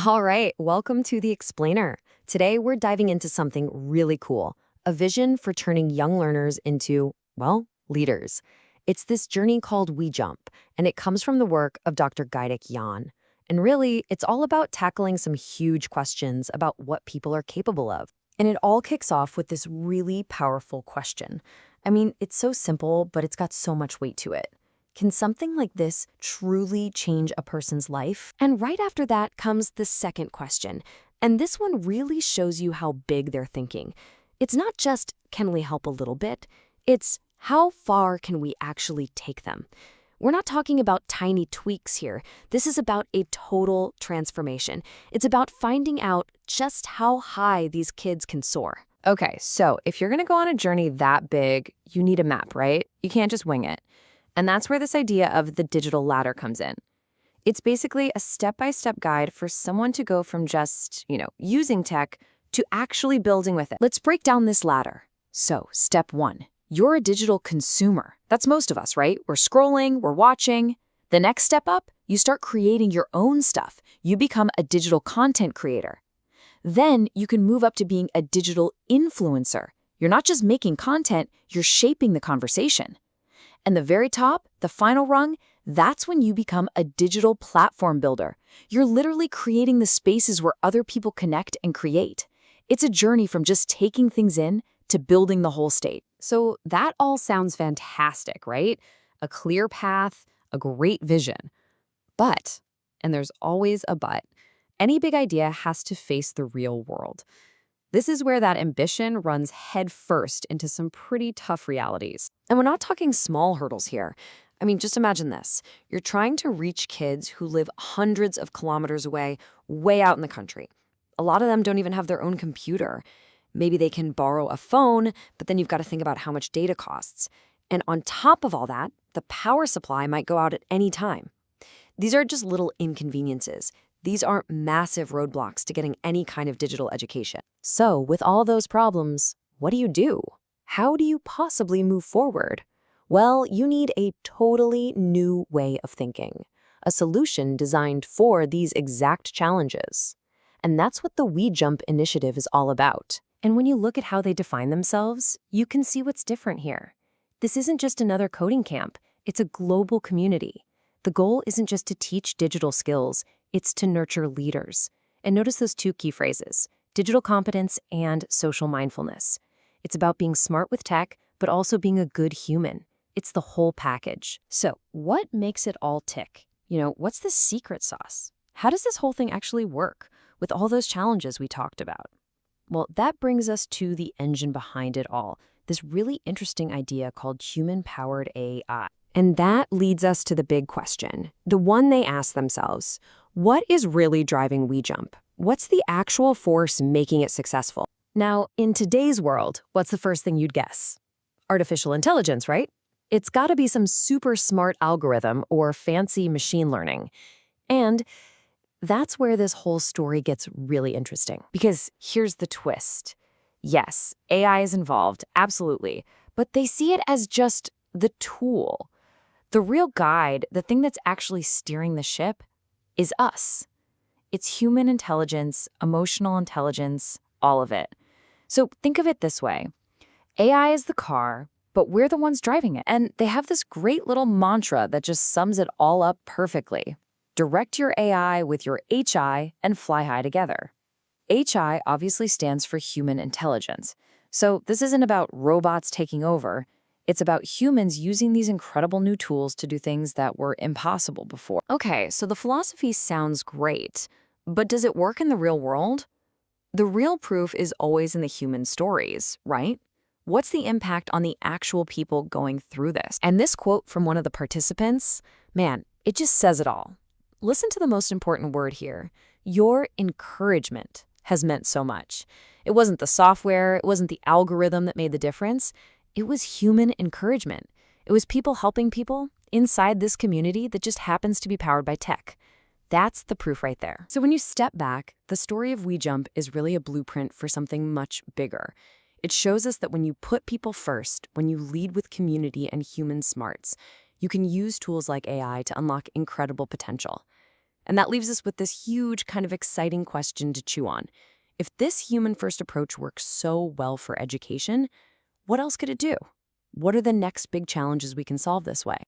All right, welcome to The Explainer. Today we're diving into something really cool, a vision for turning young learners into, well, leaders. It's this journey called WeJump, and it comes from the work of Dr. Gaidik Yan. And really, it's all about tackling some huge questions about what people are capable of. And it all kicks off with this really powerful question. I mean, it's so simple, but it's got so much weight to it. Can something like this truly change a person's life? And right after that comes the second question. And this one really shows you how big they're thinking. It's not just, can we help a little bit? It's, how far can we actually take them? We're not talking about tiny tweaks here. This is about a total transformation. It's about finding out just how high these kids can soar. Okay, so if you're going to go on a journey that big, you need a map, right? You can't just wing it. And that's where this idea of the digital ladder comes in. It's basically a step-by-step guide for someone to go from just, using tech to actually building with it. Let's break down this ladder. So, step 1, you're a digital consumer. That's most of us, right? We're scrolling, we're watching. The next step up, you start creating your own stuff. You become a digital content creator. Then you can move up to being a digital influencer. You're not just making content, you're shaping the conversation. And the very top, the final rung, that's when you become a digital platform builder. You're literally creating the spaces where other people connect and create. It's a journey from just taking things in to building the whole state. So that all sounds fantastic, right? A clear path, a great vision. But, and there's always a but, any big idea has to face the real world. This is where that ambition runs headfirst into some pretty tough realities. And we're not talking small hurdles here. I mean, just imagine this. You're trying to reach kids who live hundreds of kilometers away, way out in the country. A lot of them don't even have their own computer. Maybe they can borrow a phone, but then you've got to think about how much data costs. And on top of all that, the power supply might go out at any time. These are just little inconveniences. These aren't massive roadblocks to getting any kind of digital education. So, with all those problems, what do? How do you possibly move forward? Well, you need a totally new way of thinking, a solution designed for these exact challenges. And that's what the WeJump initiative is all about. And when you look at how they define themselves, you can see what's different here. This isn't just another coding camp, it's a global community. The goal isn't just to teach digital skills, it's to nurture leaders. And notice those two key phrases, digital competence and social mindfulness. It's about being smart with tech, but also being a good human. It's the whole package. So, what makes it all tick? What's the secret sauce? How does this whole thing actually work with all those challenges we talked about? Well, that brings us to the engine behind it all, this really interesting idea called human-powered AI. And that leads us to the big question, the one they ask themselves. What is really driving WeJump? What's the actual force making it successful? Now, in today's world, what's the first thing you'd guess? Artificial intelligence, right? It's got to be some super smart algorithm or fancy machine learning. And that's where this whole story gets really interesting. Because here's the twist. Yes, AI is involved, absolutely. But they see it as just the tool. The real guide, the thing that's actually steering the ship, is us. It's human intelligence, emotional intelligence, all of it. So think of it this way. AI is the car, but we're the ones driving it. And they have this great little mantra that just sums it all up perfectly. Direct your AI with your HI and fly high together. HI obviously stands for human intelligence. So this isn't about robots taking over. It's about humans using these incredible new tools to do things that were impossible before. Okay, so the philosophy sounds great, but does it work in the real world? The real proof is always in the human stories, right? What's the impact on the actual people going through this? And this quote from one of the participants, man, it just says it all. Listen to the most important word here. Your encouragement has meant so much. It wasn't the software, it wasn't the algorithm that made the difference. It was human encouragement. It was people helping people inside this community that just happens to be powered by tech. That's the proof right there. So when you step back, the story of WeJump is really a blueprint for something much bigger. It shows us that when you put people first, when you lead with community and human smarts, you can use tools like AI to unlock incredible potential. And that leaves us with this huge, kind of exciting question to chew on. If this human-first approach works so well for education, what else could it do? What are the next big challenges we can solve this way?